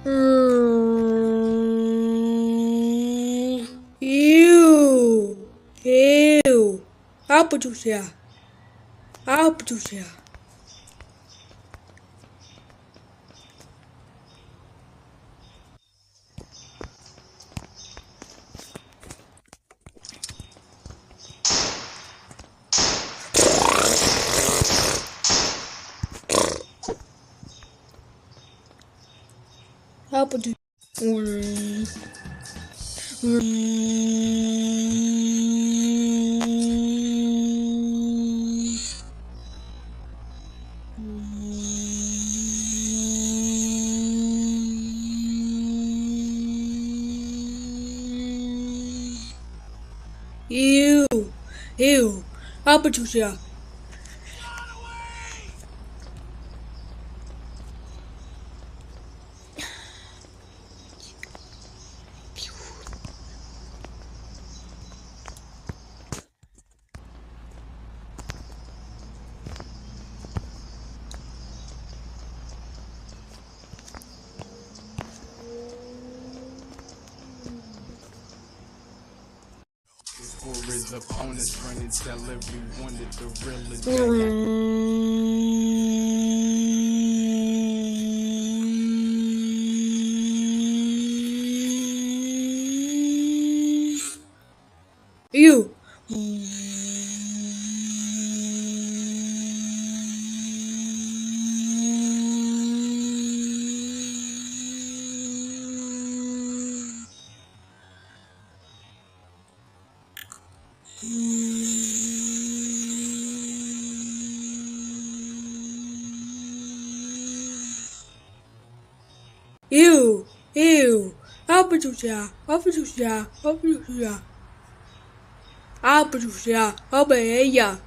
Ew. Ew. Apa tu sia? Apa tu sia? Apa tu? Ew. Ew. Apa tu sia? For his opponents running, tell everyone that the real is Ew. Ew. Ew. Apa tu sia? Apa tu sia? Apa tu sia? Apa tu sia? Apa ya?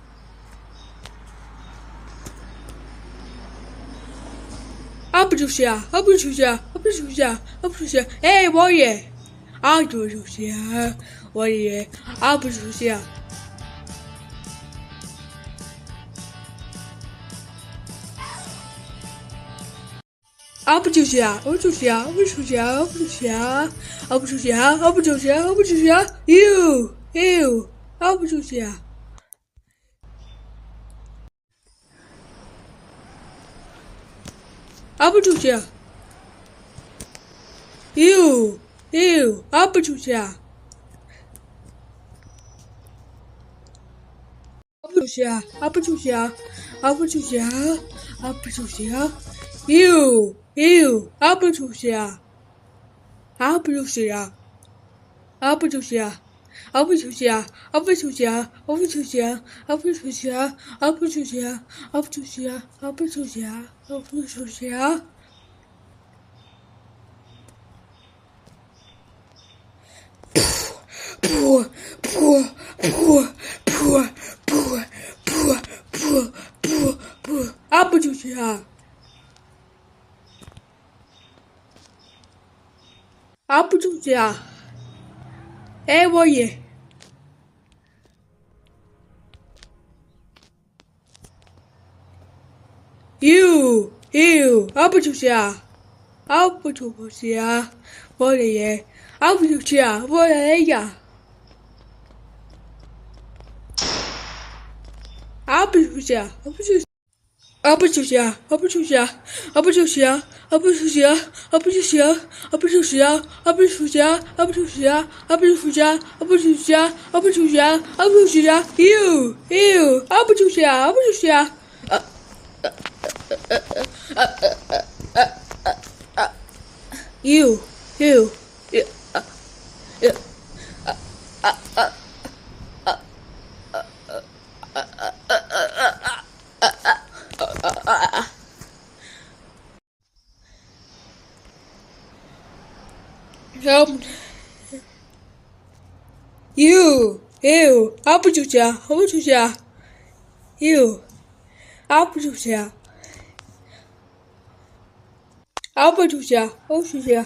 Apa tu sia? Apa tu sia? Apa tu sia? Apa tu sia? Hey,我也。apa tu sia? 我也。apa tu sia? Apa tu sia? Apa tu sia? Apa tu sia? Apa tu sia? Apa tu sia? Apa tu sia? Apa tu sia? Ew. Ew. Apa tu sia? Apa tu sia? Ew. Ew. Apa tu sia? Apa tu sia? Apa tu sia? Apa tu sia? Apa tu sia? Ew. Ew. Apa tu sia? Apa tu sia? Apa tu sia? Apa tu sia? Apa tu sia? Apa tu sia? Apa tu sia? Apa tu sia? Apa tu sia? Apa tu sia? Apa tu sia? Poor, poor, poor, poor, poor, poor, poor, poor, poor. Apa tu sia? Apa tu sia? Eh, 我也。Ew. Ew. Apa tu sia? Apa tu sia? 我也。Apa tu sia? 我也呀。Apa tu sia? Apa tu sia? Apa tu sia? Apa tu sia? Apa tu sia? Apa tu sia? Apa tu sia? Apa tu sia? Apa tu sia? Apa tu sia? Apa tu sia? Apa tu sia? Apa tu sia? Apa tu sia? Ew. Ew. Apa tu sia? Apa tu sia? Ew. Ew. Help. Ew. Ew. Apa tu sia? Apa tu sia? Ew. Apa tu sia? Apa tu sia? Apa tu sia?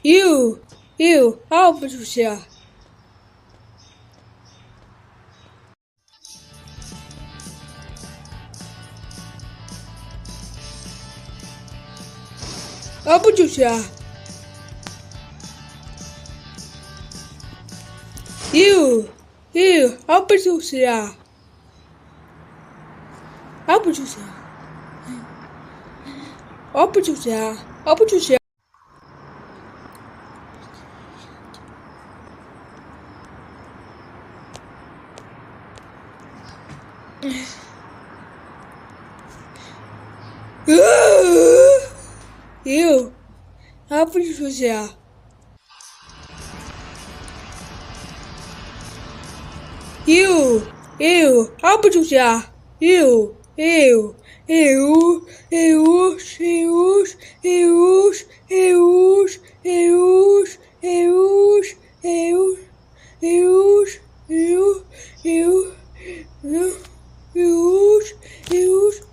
Ew. Ew. Apa tu sia? 阿不出去啊！阿不出去啊！阿不出去啊！阿不出去啊！阿不出去啊！阿不出去啊！阿不出去啊！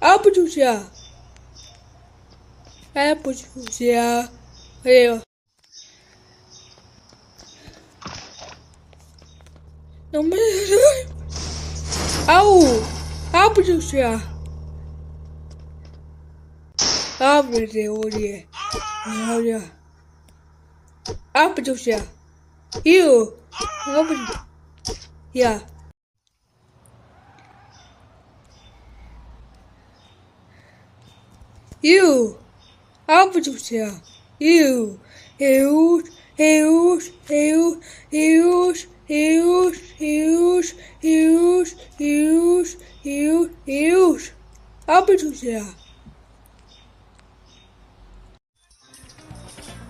阿不出去啊！阿不出去啊！能不能？阿不出去啊！阿不出去，我的，阿不出去啊！阿不出呀！阿不出去啊！阿不出去啊！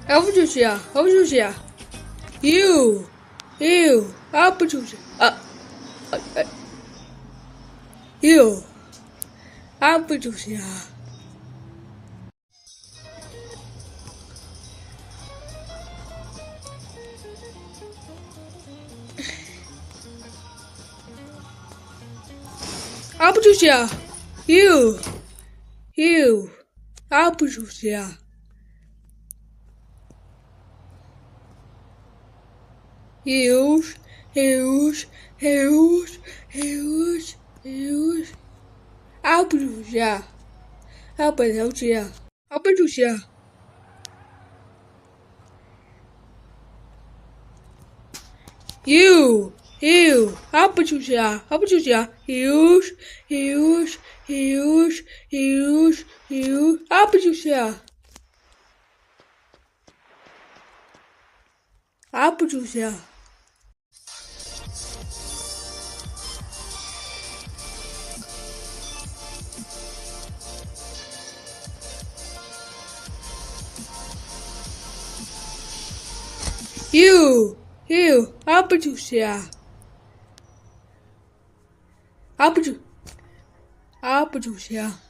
阿不出去啊！阿不出去啊！阿不出去啊！阿不出去啊！阿不出去啊！阿不出去啊！阿不出去啊！阿不出去啊！阿不出去啊！阿不出去啊！阿不出去啊！阿不出去啊！阿不出去啊！阿不出去啊！阿不出，阿不出去啊！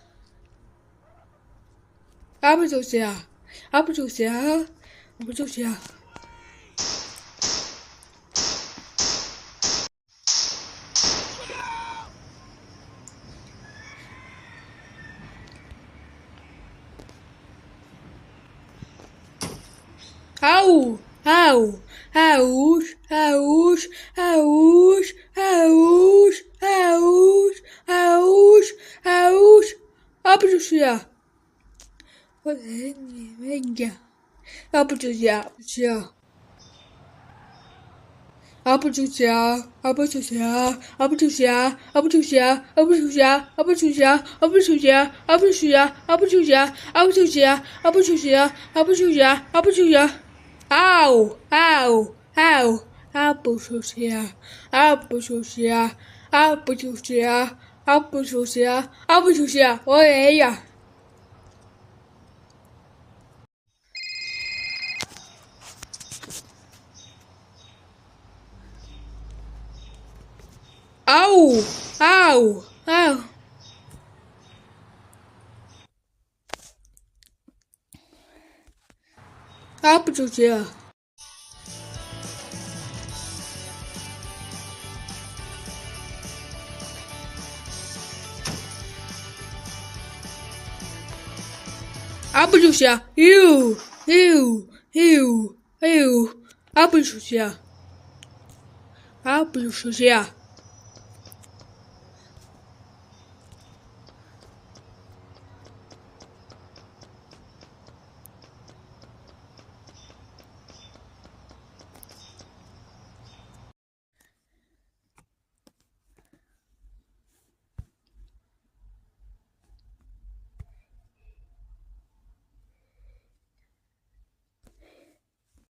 阿不出去啊！阿不出去啊！阿不出去啊！阿不出去啊！我来你们家！阿不出去啊！不去啊！阿不出去啊！阿不出去啊！阿不出去啊！阿不出去啊！阿不出去啊！阿不出去啊！阿不出去啊！阿不出去啊！阿不出去啊！阿不出去啊！阿不出去啊！阿不出去啊！阿不出去啊！阿不出去啊！阿不出去啊！阿不出去啊！阿不出去啊！阿不出去啊！我来呀！阿不出去啊！阿不出去啊！阿不出去啊！阿不出去啊！